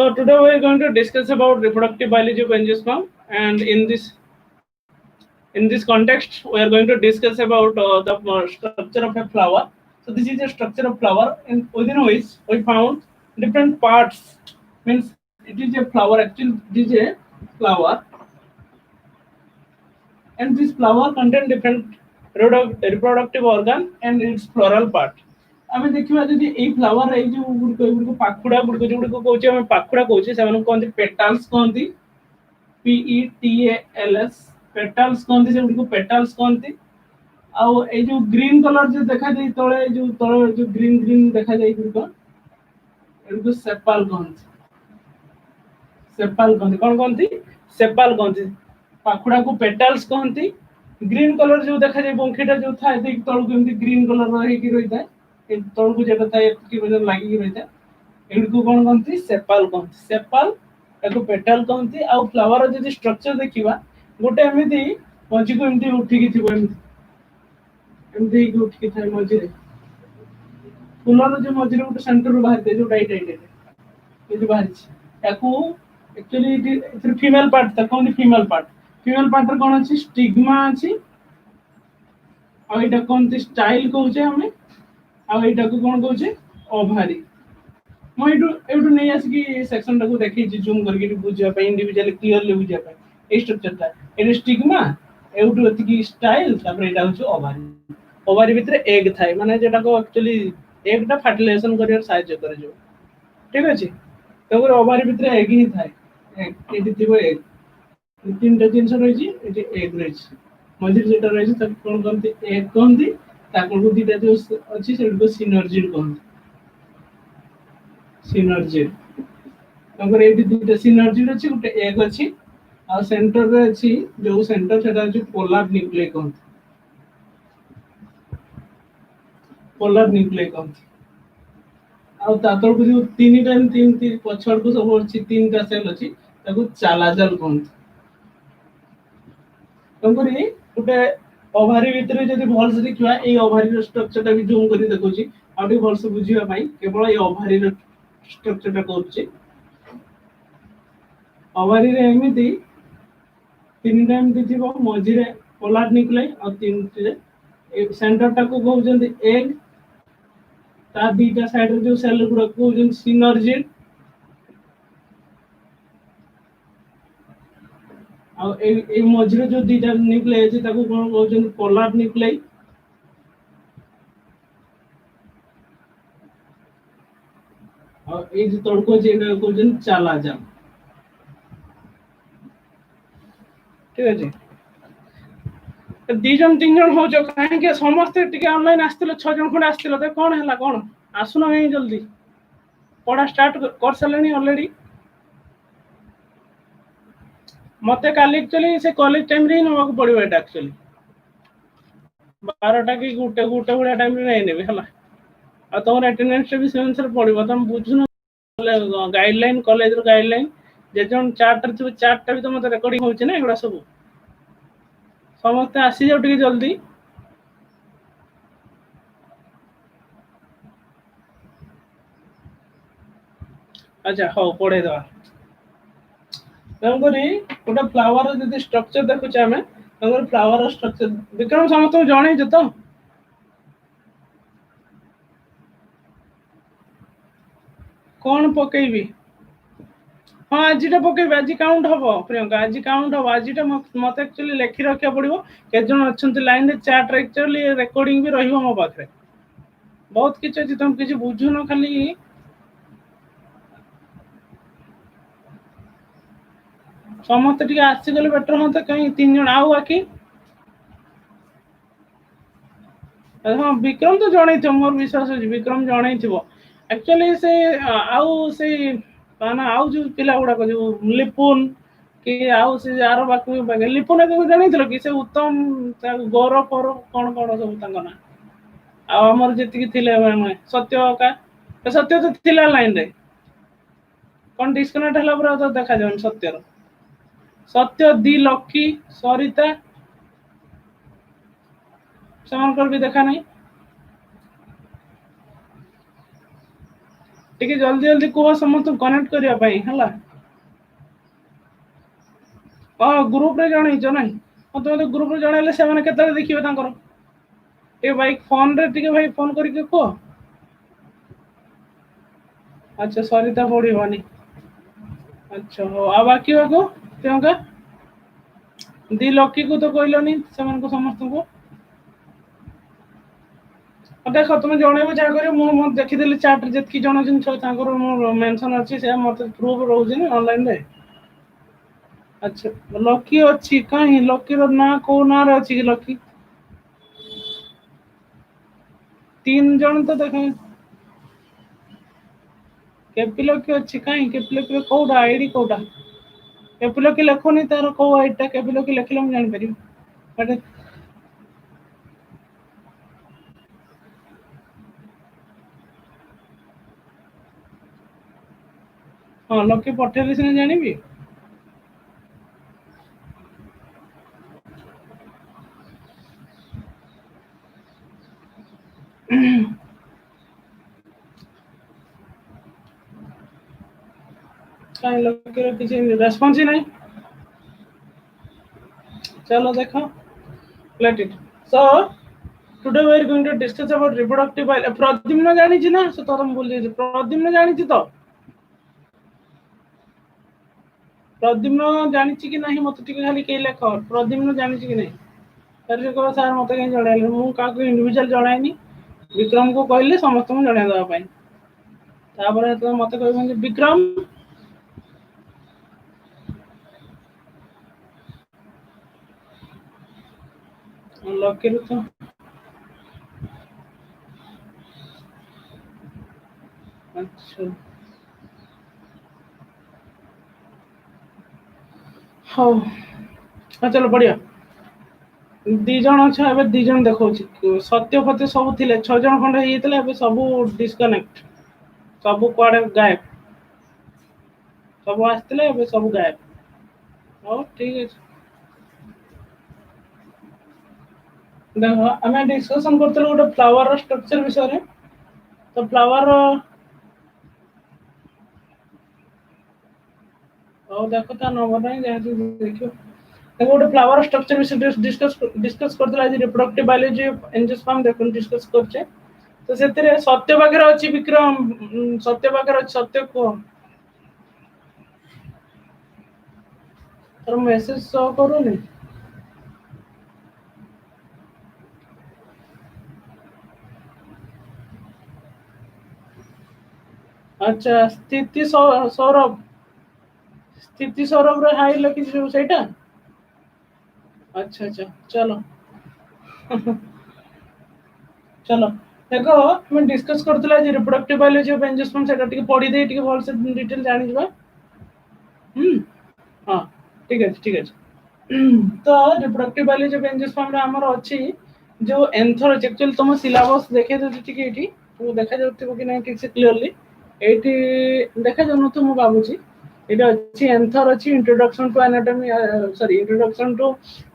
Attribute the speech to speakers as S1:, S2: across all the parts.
S1: So today we are going to discuss about reproductive biology of angiosperm, and in this context, we are going to discuss about the structure of a flower. So this is a structure of flower, and within which we found different parts. Means it is a flower. Actually, it is a flower, and this flower contain different reproductive organ and its floral part. ଆମେ ଦେଖିବା ଯଦି ଏଇ flower ଏଇ ଯୋଉ ଗୁଡ଼ିକ ପାଖୁଡ଼ା ଗୁଡ଼ିକ ଯୋଉଗୁଡ଼ିକ କହୁଛେ ଆମେ ପାଖୁଡ଼ା କହୁଛେ ସେମାନଙ୍କୁ କହନ୍ତି ପେଟାଲ୍ସ କହନ୍ତି PETALS ପେଟାଲ୍ସ କହନ୍ତି ସେଗୁଡ଼ିକୁ ପେଟାଲ୍ସ କହନ୍ତି। ଆଉ ଏଇ ଯୋଉ ଗ୍ରୀନ କଲର ଯୋଉ ଦେଖାଯାଏ ତଳେ ଯୋଉ ତଳେ ଯୋଉ ଗ୍ରୀନ ଗ୍ରୀନ ଦେଖାଯାଏ ଗୁଡ଼ିକ ଏଗୁଡ଼ିକୁ ସେପାଲ କହନ୍ତି। ସେପାଲ କହନ୍ତି କ'ଣ କହନ୍ତି ସେପାଲ କହନ୍ତି। ପାଖୁଡ଼ାକୁ ପେଟାଲ୍ସ କହନ୍ତି। ଗ୍ରୀନ କଲର ଯୋଉ ଦେଖାଯାଏ ବଙ୍କିଟା ଯୋଉ ଥାଏ ଦେଇକି ତଳକୁ ଏମିତି ଗ୍ରୀନ କଲର ହେଇକି ରହିଥାଏ ତଳକୁ ଯେଟା ଥାଏ ଏତିକି ଲାଗିକି ରହିଥାଏ ଏଗୁଡ଼ିକୁ କ'ଣ କହନ୍ତି ସେପାଲ କହନ୍ତି। ସେପାଲ ତାକୁ ପେଟାଲ କହନ୍ତି। ଆଉ ଫ୍ଲାୱାର ଯଦି ଷ୍ଟ୍ରକ୍ଚର ଦେଖିବା ଗୋଟେ ଏମିତି ମଝିକୁ ଏମିତି ଉଠିକି ଥିବ ଏମିତି ଏମିତି ହେଇକି ଉଠିକି ଥାଏ ମଝିରେ ଫୁଲର ଯୋଉ ମଝିରେ ଗୋଟେ ସେଣ୍ଟରରୁ ବାହାରିଥାଏ ଯୋଉଟା ଏଇଟା ଏଇଠି ବାହାରିଛି ତାକୁ ଆକ୍ଚୁଆଲି ଏଥିରେ ଫିମେଲ ପାର୍ଟ ତାକୁ କହନ୍ତି ଫିମେଲ ପାର୍ଟ। ଫିମେଲ ପାର୍ଟରେ କ'ଣ ଅଛି ଷ୍ଟିଗ୍ମା ଅଛି ଆଉ ଏଇଟା କହନ୍ତି ଷ୍ଟାଇଲ କହୁଛେ ଆମେ ଆଉ ଏଇଟାକୁ କ'ଣ କହୁଛେ ଓଭାରି। ମୁଁ ଏଇଠୁ ନେଇ ଆସିକି ସେକ୍ସନଟାକୁ ଦେଖେଇଛି ଜୁମ୍ କରିକି ବୁଝିବା ପାଇଁ ଇଣ୍ଡିଭିଜୁଆଲି କ୍ଲିୟରଲି ବୁଝିବା ପାଇଁ। ଏଇ ଷ୍ଟ୍ରକ୍ଚରଟା ଏଠି ଷ୍ଟିଗ୍ମା ଏଇଠୁ ଏତିକି ଷ୍ଟାଇଲ ତାପରେ ଏଇଟା ହଉଛି ଓଭାରି। ଓଭାରି ଭିତରେ ଏଗ୍ ଥାଏ ମାନେ ଯେଟାକୁ ଆକ୍ଚୁଆଲି ଏଗ୍ଟା ଫାର୍ଟିଲାଇଜେସନ କରିବାରେ ସାହାଯ୍ୟ କରେ ଯୋଉ ଠିକ ଅଛି। ତାପରେ ଓଭାରି ଭିତରେ ଏଗ୍ ହିଁ ଥାଏ। ଏଠି ଥିବ ଏଗ୍ ତିନିଟା ଜିନିଷ ରହିଛି ଏଠି ଏଗ୍ ରହିଛି ମଝିରେ যেটা ରହିଛି ତାକୁ କ'ଣ କହନ୍ତି ଏଗ୍ କହନ୍ତି। ତାକୁ ଦିଟା ଯୋଉ ଅଛି ସେଗୁଡ଼ିକୁ ସିନର୍ଜିଡ୍ କହନ୍ତି। ସିନର୍ଜିଡ୍ ତାପରେ ଏଇଠି ଦୁଇଟା ସିନର୍ଜିଡ୍ ଅଛି ଗୋଟେ ଏଗ୍ ଅଛି ଆଉ ସେଣ୍ଟରରେ ଅଛି ଯୋଉ ସେଣ୍ଟର ସେଟା ହଉଛି ପୋଲାର ନ୍ୟୁକ୍ଲିୟସ୍ କହନ୍ତି। ପୋଲାର ନ୍ୟୁକ୍ଲିୟସ୍ କହନ୍ତି। ଆଉ ତା ତଳକୁ ଯୋଉ ତିନିଟା ଏମିତି ପଛ ଆଡ଼କୁ ସବୁ ଅଛି ତିନିଟା ସେଲ୍ ଅଛି ତାକୁ ଚାଲାଜାଲ କହନ୍ତି। ତେଣୁକରି ଗୋଟେ ଓଭାରି ଭିତରେ ଯଦି ଭଲସେ ଦେଖିବା ଏଇ ଓଭାରିର ଷ୍ଟ୍ରକ୍ଚରଟା ବି ଜୁମ୍ କରି ଦେଖୁଛି ଆଉ ଟିକେ ଭଲସେ ବୁଝିବା ପାଇଁ କେବଳ ଏଇ ଓଭାରିର ଷ୍ଟ୍ରକ୍ଚରଟା କରୁଛି। ଓଭାରିରେ ଏମିତି ତିନିଟା ଏମିତି ଥିବ ମଝିରେ ପୋଲାର ନ୍ୟୁକ୍ଲିୟସ୍ ଆଉ ତିନିଟିରେ ଏଇ ସେଣ୍ଟରଟାକୁ କହୁଛନ୍ତି ଏଗ୍ ତା ଦିଟା ସାଇଡରେ ଯୋଉ ସେଲ୍ ଗୁଡାକୁ କହୁଛନ୍ତି ସିନର୍ଜିଡ୍ ଆଉ ଏଇ ମଝିରେ ଯୋଉ ଦିଟା ନ୍ୟୁକ୍ଲିୟସ୍ ଅଛି ତାକୁ କ'ଣ କହୁଛନ୍ତି ପୋଲାର ନ୍ୟୁକ୍ଲିୟସ୍। ଆଉ ଏଇ ଯୋଉ ତଳକୁ ଅଛି ଏଇଟା କହୁଛନ୍ତି ଚାଲାଜାଲ। ଠିକ ଅଛି। ଦି ଜଣ ତିନି ଜଣ ହଉଛ କାହିଁକି ସମସ୍ତେ ଟିକେ ଅନଲାଇନ ଆସିଥିଲ 6 ଜଣ ଖଣ୍ଡେ ଆସିଥିଲ ତ କ'ଣ ହେଲା କ'ଣ ଆସୁନ କାହିଁ ଜଲ୍ଦି ପଢା ଷ୍ଟାର୍ଟ କରିସାରିଲେଣି ଅଲରେଡି। ମତେ କାଲି ଆକ୍ଚୁଆଲି ସେ କଲେଜ ଟାଇମରେ ହିଁ ନେବାକୁ ପଡିବ ଏଇଟା ଆକ୍ଚୁଆଲି 12ଟା କି ଗୋଟେ ଭଳିଆ ଟାଇମରେ ନେଇନେବି ହେଲା। ଆଉ ତମର ଆଟେଣ୍ଡାନ୍ସଟା ବି ସେ ଅନୁସାରେ ପଡିବ ତମେ ବୁଝୁନ ଗାଇଡଲାଇନ କଲେଜର ଗାଇଡଲାଇନ ଯେ ଜଣ ଚାର୍ଟରେ ଥିବ ଚାର୍ଟଟା ବି ତ ମତେ ରେକର୍ଡିଂ ହଉଛି ନା ଏଗୁଡ଼ା ସବୁ ସମସ୍ତେ ଆସିଯାଉ ଟିକେ ଜଲ୍ଦି। ଆଚ୍ଛା ହଉ ପଢେଇଦବା। ତେଣୁକରି ଗୋଟେ ଫ୍ଲାୱାର ଯଦି ଷ୍ଟ୍ରକ୍ଚର ଦେଖୁଛେ ଆମେ ତେଣୁକରି ଫ୍ଲାୱାର ଷ୍ଟ୍ରକ୍ଚର ବିକ୍ରମ ସମସ୍ତଙ୍କୁ ଜଣେଇଛୁ ତ କ'ଣ ପକେଇବି? ହଁ ଆଜିଟା ପକେଇବି ଆଜି କାଉଣ୍ଟ ହବ ପ୍ରିୟଙ୍କା ଆଜି କାଉଣ୍ଟ ହବ ଆଜିଟା ମତେ ଆକ୍ଚୁଆଲି ଲେଖି ରଖିବାକୁ ପଡିବ କେତେ ଜଣ ଅଛନ୍ତି ଲାଇନରେ ଚାର୍ଟରେ ଆକ୍ଚୁଆଲି ରେକର୍ଡିଂ ବି ରହିବ ମୋ ପାଖରେ ବହୁତ କିଛି ଅଛି ତମେ କିଛି ବୁଝୁନ ଖାଲି ସମସ୍ତେ ଟିକେ ଆସିଗଲେ ବେଟର ହୁଅନ୍ତା କାହିଁ 3 ଜଣ ଆଉ ବାକି ହଁ ବିକ୍ରମ ତ ଜଣେଇଥିବ ମୋର ବିଶ୍ୱାସ ଅଛି ବିକ୍ରମ ଜଣେଇଥିବ ଆକ୍ଚୁଆଲି ସେ ଆଉ ସେଇ ନା ଆଉ ଯୋଉ ପିଲା ଗୁଡାକ ଯୋଉ ଲିପୁନ କି ଆଉ ସେ ଆର ବାକି ଲିପୁନ ଜାଣିଥିଲ କି ସେ ଉତ୍ତମ ଗୌରବ ଫୌରବ କ'ଣ ସବୁ ତାଙ୍କ ନା ଆଉ ଆମର ଯେତିକି ଥିଲେ ସତ୍ୟ ସତ୍ୟ ତ ଥିଲା ଲାଇନରେ କ'ଣ ଡିସକନେକ୍ଟ ହେଲା ପରେ ଆଉ ତ ଦେଖାଯାଉନି ସତ୍ୟର ସତ୍ୟ ଦି ଲକି ସରିତା ସେମାନଙ୍କର ବି ଦେଖା ନାହିଁ। ଟିକେ ଜଲ୍ଦି ଜଲ୍ଦି କୁହ ସମସ୍ତଙ୍କୁ କନେକ୍ଟ କରିବା ପାଇଁ ହେଲା। ହଁ ଗ୍ରୁପରେ ଜଣେଇଛ ନାଇଁ, ହଁ ତୁମେ ତ ଗ୍ରୁପରେ ଜଣେଇଲେ ସେମାନେ କେତେବେଳେ ଦେଖିବେ ତାଙ୍କର? ଟିକେ ଭାଇ ଫୋନରେ ଟିକେ ଭାଇ ଫୋନ କରିକି କୁହ। ଆଚ୍ଛା ସରିତା ପଢିବନି। ଆଚ୍ଛା ହଉ, ଆଉ ବାକି ବାକୁ ପ୍ରିୟଙ୍କା ଦି ଲକିକୁ ତ କହିଲନି ସେମାନଙ୍କୁ ସମସ୍ତଙ୍କୁ। ଦେଖ ତୁମେ ଜଣେଇବ ଯାହା କରିବ, ମୁଁ ଦେଖିଦେଲି ଚାର୍ଟରେ ଯେତିକି ଜଣ ଜିନିଷ ତାଙ୍କର ମୋର ମେନସନ ଅଛି ସେ ମତେ ପ୍ରୁଫ୍ ରହୁଛି ନା ଅନଲାଇନରେ। ଆଚ୍ଛା ଲକି ଅଛି, କାହିଁ ଲକିର ନାଁ କୋଉ ନାଁରେ ଅଛି କି ଲକି? ତିନି ଜଣ ତ ଦେଖ କେପିଲକି ଅଛି, କାହିଁ କେପିଲକି କୋଉଟା ଆଇଡି କୋଉଟା? କେପିଲକି ଲେଖୁନି ତାର କୋଉ ଆଇଡି ଟା କେପିଲକି ଲେଖିଲେ ମୁଁ ଜାଣିପାରିବି। ହଁ ଲକି ପଠେଇଲେ ସିନା ଜାଣିବି। କାହିଁ ଲକିର କିଛି ରେସ୍ପନ୍ସ ହିଁ ନାହିଁ। चलो देखो, let it. So today we are going to discuss about reproductive biology. Pradyumna जानी छी ना, से तो हम बोल जे प्रद्युम्न जानी छी तो प्रद्युम्न जानी छी कि नहीं मते टिके खाली के लेख प्रद्युम्न जानी छी कि नहीं। सर से कहो सर मते कहीं जणाइले, मु काको इंडिविजुअल जणाइनी, विक्रम को कहले समस्त को जणा दवा पाई। तापर तो मते कहबन जे विक्रम लकी तो अच्छा हाँ हाँ चलो बढ़िया। दी जण अछ एबे दी जण देखौछि, सत्य फत्य सब थिले 6 जण खंड हेइतले, एबे सब डिस्कनेक्ट, सब कुआडे गायब, सब आस्तिले एबे सब गायब। हौ ठीक अछि। देखो आमे डिस्कशन करथले गोटे फ्लावर स्ट्रक्चर विषय रे। तो फ्लावर और देखो ता नंबर नहीं जहाँ देखियो, देखो गोटे फ्लावर स्ट्रक्चर विषय डिस्कस करथले आज रिप्रोडक्टिव बायोलॉजी एंजियोस्पर्म देखो डिस्कस करछे। तो सेतिरे सत्य बागेर अछि विक्रम, सत्य बागेर अछि, सत्य को तर मेसेज शो करूनी। अच्छा स्थिति सौरभ, स्थिति सौरभ रे हाई लखी सेटा। अच्छा अच्छा चलो चलो देखो मैं डिस्कस करथले आज रिप्रोडक्टिव बायोलॉजी ऑफ एंजियोस्पर्म, सेटा टिके पढी दे टिके भल से डिटेल जानि जबा। हाँ ठीक है ठीक है। तो रिप्रोडक्टिव बायोलॉजी ऑफ एंजियोस्पर्म रे हमर अछि जो एंथर एक्चुअली तुम सिलेबस देखे दे टिके एठी तो देखा जाउथिबो कि नहीं ठीक से क्लियरली एठी देखा जाउन तो मु बाबूजी एटा अछि एंथर अछि introduction to anatomy, sorry introduction to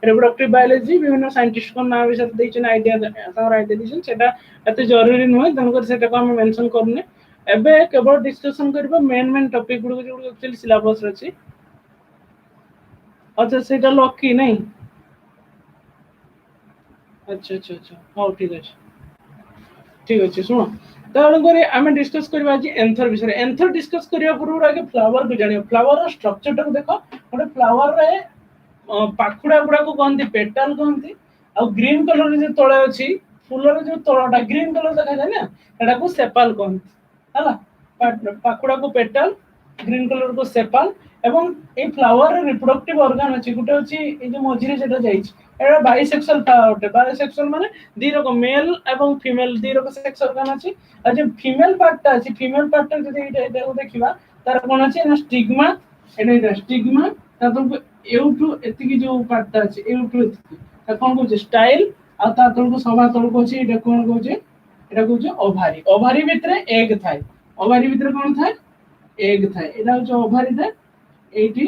S1: reproductive biology, विभिन्न साइंटिस्ट को नाम विषय देछन आइडिया तार आइडिया दिछन, सेटा एते जरूरी नुहे तनकर सेटा को हम मेंशन करने। एबे केवल डिस्कशन करबा मेन टॉपिक गुड जो एक्चुअली सिलेबस रे अछि। अच्छा सेटा लकी नहीं। अच्छा अच्छा अच्छा हाँ ठीक अच्छे ठीक अच्छे शुण तेणुक आम डिस्कस करवा आज एंथर विषय। एंथर डिस्कस करने पूर्व आगे फ्लावर को जान, फ्लावर स्ट्रक्चर टाक देख गोटे फ्लावर रे पाखुड़ा गुड़ा को कहते पेटाल कहते, आ ग्रीन कलर जो तले अच्छी फूलर जो तलटा ग्रीन कलर देखा जाए ना सेटा को सेपाल कहते है। पाखुड़ा को पेटाल, ग्रीन कलर को सेपाल, एवं ए फ्लावर रे रिप्रोडक्टिव ऑर्गन अछि गुटे अछि ए जो मझिरे जेटा जाइछ एटा बाइसेक्सुअल फ्लावर, बाइसेक्सुअल माने दी रकम मेल एवं फीमेल दी रकम सेक्स ऑर्गन अछि। आ जे फीमेल पार्ट अछि, फीमेल पार्ट जदि एटा देखिबा तार कोन अछि ना स्टिग्मा, एटा स्टिग्मा ता तुमको एउटू एतिकी जो पार्ट अछि एउटू एतिकी ता कोन कहू स्टाइल, आ ता तळको सभा तळको अछि एटा कोन कहू, एटा कहू ओभारी। ओभारी भितरे एग थाए, ओभारी भितरे कोन थाए एग थाए, एटा हो ओभारी थाए एठी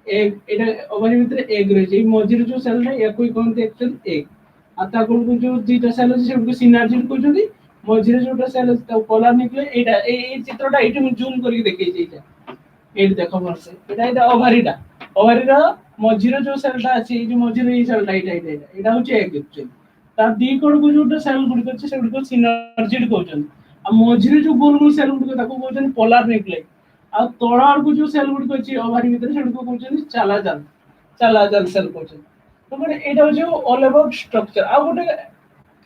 S1: एग, एटा ओभारी भितरे एग रहि छै, मझिर सेल रे याकू कहते एक्चुअल एग। आ ता को जो दीटा सेल अछि सेको सिनार्जिड कहउछंती, मझिरे जोटा सेल पोलार न्यूक्लियस एटा ए चित्रटा एठी मैं जूम करके देखै छै एटा एठी देखो भरसे एटा ओभारीटा ओभारीर मझिरे जो सेलटा अछि जे मझिरे ई सेलटा एटा होचे एग एक्चुअली ता दी कोड को जोटा सेल गुडी अछि से गुडी को सिनर्जिड कहउछन आ मझिरे जो गोल गोल सेल गुडी ताको कहउछन पोलार न्यूक्लियस आ तोड़ा को जो सेल गुडी अछि ओभारी भीतर से को कहउछन चालाजाल सेल कहउछन तो माने एटा होचे ऑल अबाउट स्ट्रक्चर आ गोटे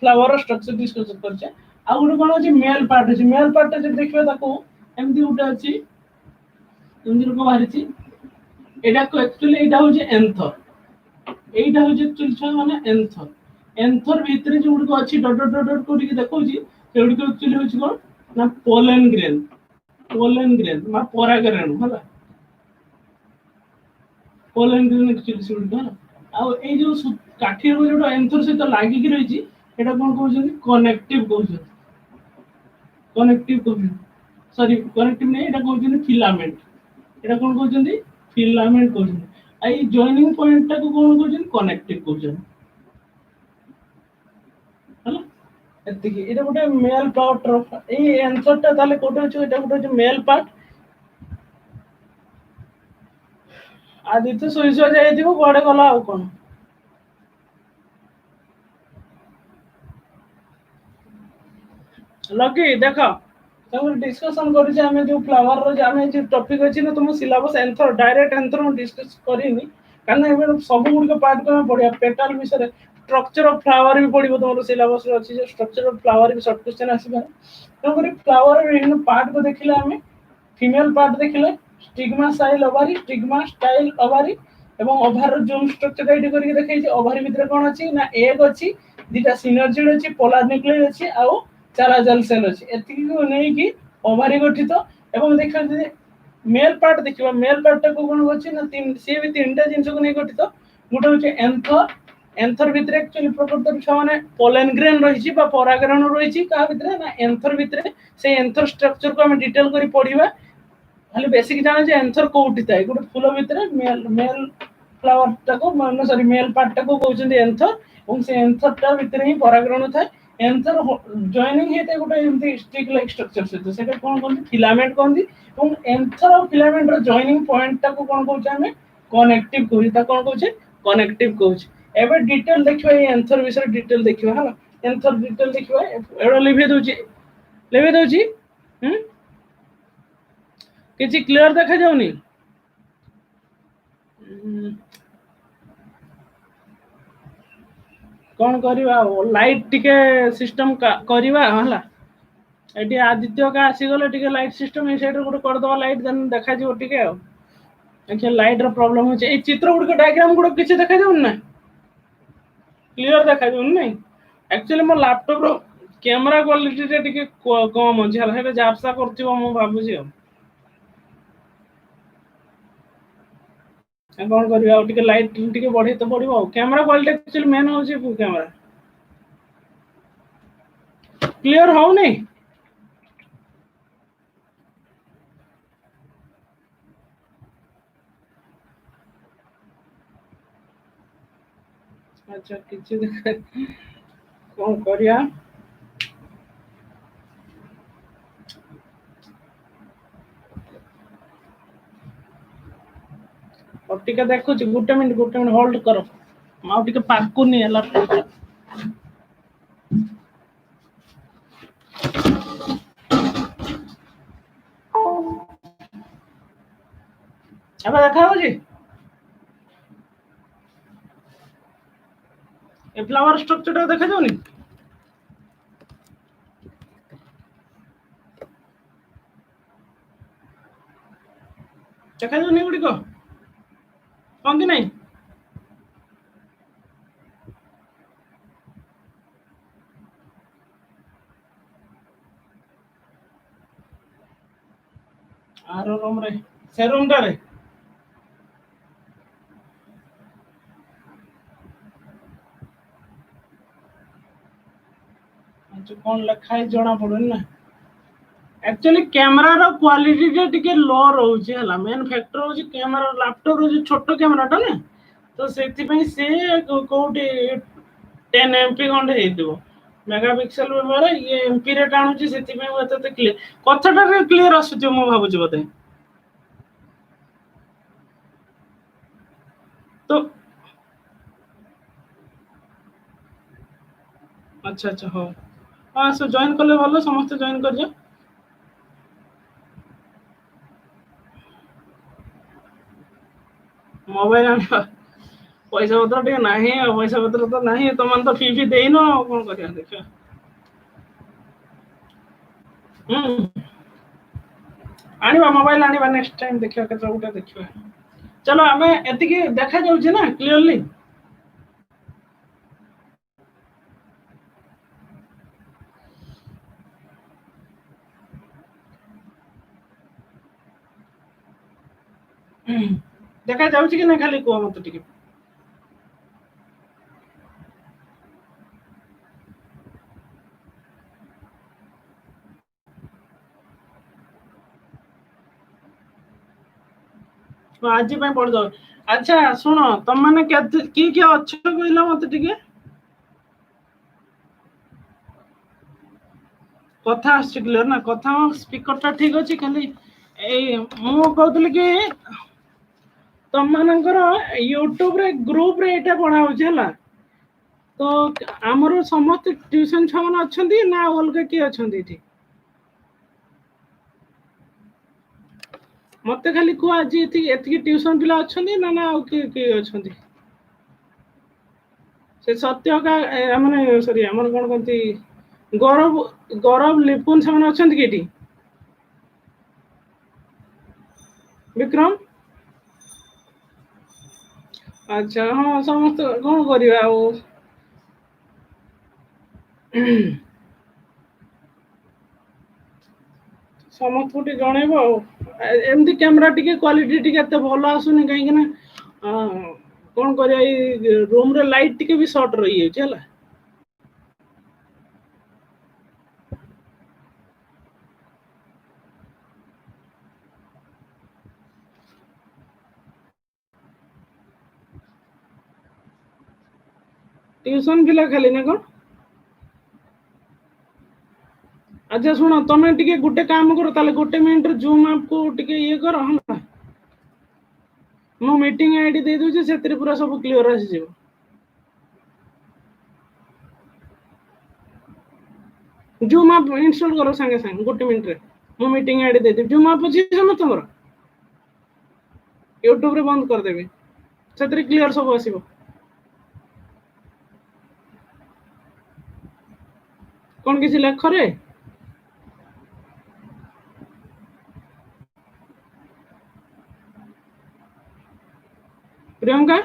S1: फ्लावर स्ट्रक्चर डिस्कस करछे आ गोटे कोन अछि मेल पार्ट अछि मेल पार्ट जे देखबे ताको एमदी गोटे अछि एमदी को बाहरी छी एटा को एक्चुअली एटा होचे एंथर एटा होचे एक्चुअली छ माने एंथर भीतर जो गुडी को अछि डॉट डॉट डॉट डॉट कोडी के देखौची से गुडी को एक्चुअली होची कोन ना पोलन ग्रेन मा परागरेणु होला पोलन ग्रेन एक्चुअली से गुडी आ ए जो काठी रो जो एंथर से तो लागी की रही छी एटा कोन कहउछन कनेक्टिव कहउछन सॉरी कनेक्टिव नहीं एटा कहउछन फिलामेंट एटा कोन कहउछन फिलामेंट कहउछन आई जॉइनिंग पॉइंट टा को कोन कहउछन कनेक्टिव कहउछन हला एतिकी एटा गोटे male part of A anther टा ताले कोटे अछि एटा गोटे मेल पार्ट आदित्य सुइसो जाय दिबो बडे गला आ कोन लकी देखो तुम डिस्कशन करि जे जो फ्लावर रो जे जो टॉपिक अछि न तुम सिलेबस एंथर डायरेक्ट एंथर हम डिस्कस करिनी कारण एबे सब गुडी को पार्ट को पढिया पेटल विषय स्ट्रक्चर ऑफ फ्लावर भी पढिबो तुम सिलेबस रो अछि जे स्ट्रक्चर ऑफ फ्लावर भी शॉर्ट क्वेश्चन आसीबा तो करी फ्लावर विभिन्न पार्ट को देखिले हमें फीमेल पार्ट देखिले stigma style ovary stigma style ovary एवं ओभार जूम स्ट्रक्चर एडी करके देखै छै ओभारी भीतर कोन अछि ना एग अछि दिटा सिनर्जिड अछि पोलार न्यूक्लियस अछि आ चालाजाल सेल अछि एतिकी को नै कि ओभारी गठित एवं देखा जे मेल पार्ट देखिबा मेल पार्ट को कोन अछि ना तीन से भी तीनटा जिंस को नै गठित गुटे होचे एंथर भीतर एक्चुअली प्रकृत छ माने पोलन ग्रेन रही छी बा परागरेणु रही छी का भीतर ना एंथर भीतर से एंथर स्ट्रक्चर को हम डिटेल करी पढिबा खाली बेसिक जाने जे एंथर कोउठी थाए गुटे फूल भीतर मेल फ्लावर टा को माने सॉरी मेल पार्ट टा को कहउछन एंथर और से एंथर टा भीतर ही परागरेणु थाए एंथर जॉइनिंग हेते गोटे एमती स्टिक लाइक स्ट्रक्चर से सेटा कोन कोन फिलामेंट कोन दी और एंथर और फिलामेंट रो जॉइनिंग पॉइंट टा को कोन कहउछ हमें कनेक्टिव कहउछ ता कोन कहउछ कनेक्टिव कहउछ एबे डिटेल देखिबा ए एंथर विषय डिटेल देखिबा हला एंथर डिटेल देखिबा एडो लेबे दोची हम किछि क्लियर देखा जाउनी कौन करवा लाइट टिके सिस्टम करवा हला एटी आदित्य का आसी गले टिके लाइट सिस्टम ए साइड गोटे कर दवा लाइट देन देखा जिवो टिके अच्छा लाइट रो प्रॉब्लम होचे ए चित्र गुड के डायग्राम गुड किछि देखा जाउन ना क्लियर देखा जाउन नै एक्चुअली मो लैपटॉप रो कैमरा क्वालिटी टे टिके कम अछि हला हेबे जापसा करथिबो मो भाबुछि कौन करवा टिके लाइट टिके बढ़े तो पड़ो कैमरा क्वालिटी एक्चुअली मेन होची कैमरा क्लियर हो नहीं अच्छा किछि कौन करिया और टिके देखु छी गुटे मिनिट होल्ड करो माउ टिके पाकु नि हला अब देखा हो जी ए फ्लावर स्ट्रक्चर टा देखा जाउनी देखा जाउनी गुडी को कौन कि नहीं आरो रूम रे से रूम टा रे अच्छा कौन लिखा है जना पड़न ना एक्चुअली कैमरा रो क्वालिटी जे टिके लो रहउची हला मेन फैक्टर होची कैमरा लैपटॉप रो जे छोटो कैमरा टा ना तो सेति पई से कोठी 10 एमपी गंडे हेतिबो मेगापिक्सल व्यवहार ये एमपी रे टाणुची सेति में एते क्लियर कथाटा रे क्लियर आसुची मो भाबुची बोधे तो अच्छा अच्छा हो हाँ सो जॉइन कले भलो समस्त जॉइन कर जा मोबाइल आनिबा पैसा पत्र टे नाही पैसा पत्र तो नाही तो मन तो फी देइनो कोन करिया देखियो हम्म आनिबा मोबाइल आनिबा नेक्स्ट टाइम देखियो केते उठा देखियो चलो आमे एति की देखा जाउची ना क्लियरली देखा जाउची कि ना खाली को मत टिके आज पे पड़ जाओ अच्छा सुनो तुम माने की अच्छो कहला मत टिके कथा आस क्लियर ना कथा स्पीकर टा ठीक अछि खाली ए मु कहतली कि तुम मानकर यूट्यूब रे ग्रुप रे एटा पढ़ा होछ हला तो हमरो समस्त ट्यूशन छा मन अछंती ना अलगा की अछंती एठी मते खाली को आज एथि ट्यूशन पिला अछंती ना ना की अछंती से सत्य का माने सॉरी हमर कोन कोंती गौरव गौरव लिपुन से मन अछंती की एठी विक्रम अच्छा हाँ समस्त कौन करिवा आ समस्त को जणेबो एमती कैमरा टिके क्वालिटी टिके एते भलो आसुनी काहे कि ना कौन करिया ई रूम रे लाइट टिके भी शॉर्ट रही है चला ट्यूशन पिला खाली ना कौन अच्छा सुनो तमे टिके गुटे काम करो ताले गुटे मिनिट रे जूम ऐप को टिके ये करो हम मो मीटिंग आईडी दे दूची सेतरी पूरा सब क्लियर आसी जेबो जूम ऐप इंस्टॉल करो संगे संगे गुटे मिनिट रे मो मीटिंग आईडी दे दे जूम ऐप अछि हम तमरो यूट्यूब रे बंद कर देबे सेतरी क्लियर सब आसीबो कौन किसी लेख रे प्रियंका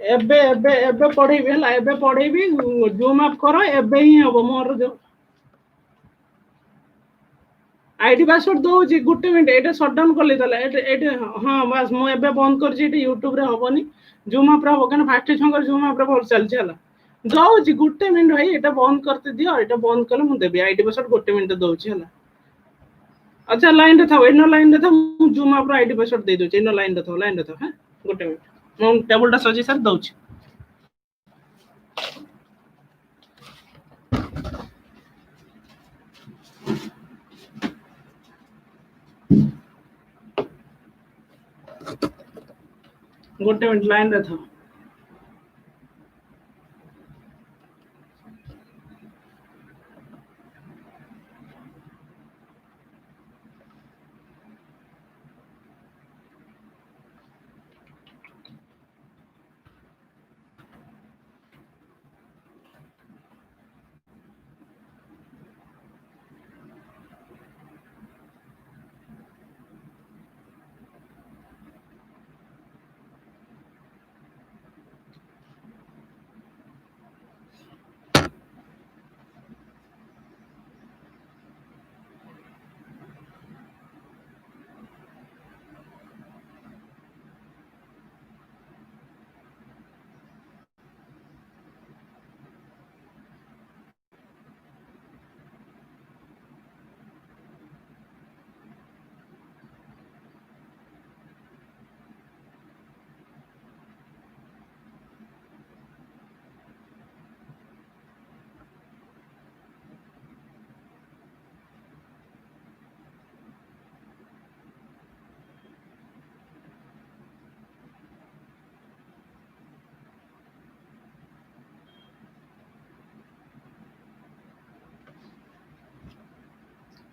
S1: एबे एबे एबे पढ़ेबी हला एबे पढ़ेबी जूम ऐप करो एबे ही हबो मोर जो आईडी पासवर्ड दउची गुटे मिनिट एटा शटडाउन करली तले एटे हां बस मु एबे बंद करची एटी यूट्यूब रे हबनी जूम ऐप रे हबो कने फास्ट छंगर जूम ऐप रे भल चलची हला दउची गुटे मिनिट भाई एटा बंद करते दियो एटा बंद कले मु देबी आईडी पासवर्ड गुटे मिनिट दउची हला अच्छा लाइन रे थाओ एनो लाइन रे था मु जूम ऐप रे आईडी पासवर्ड दे दोची एनो लाइन रे थाओ हां गुटे मिनिट मु टेबल टा सजी सर दउची गुटे मिनिट लाइन रे थाओ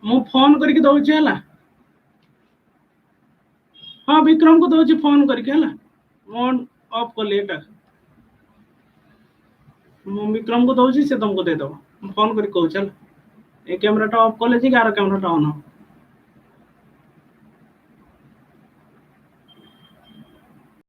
S1: मु फोन करके दउछि हला। हाँ विक्रम को दउछि फोन करके हला। फोन ऑफ कर लेटा। मु विक्रम को दउछि से तुमको दे दो। फोन करके कहू चल। ए कैमरा टा ऑफ कर ले जी, आर कैमरा टा ऑन हो।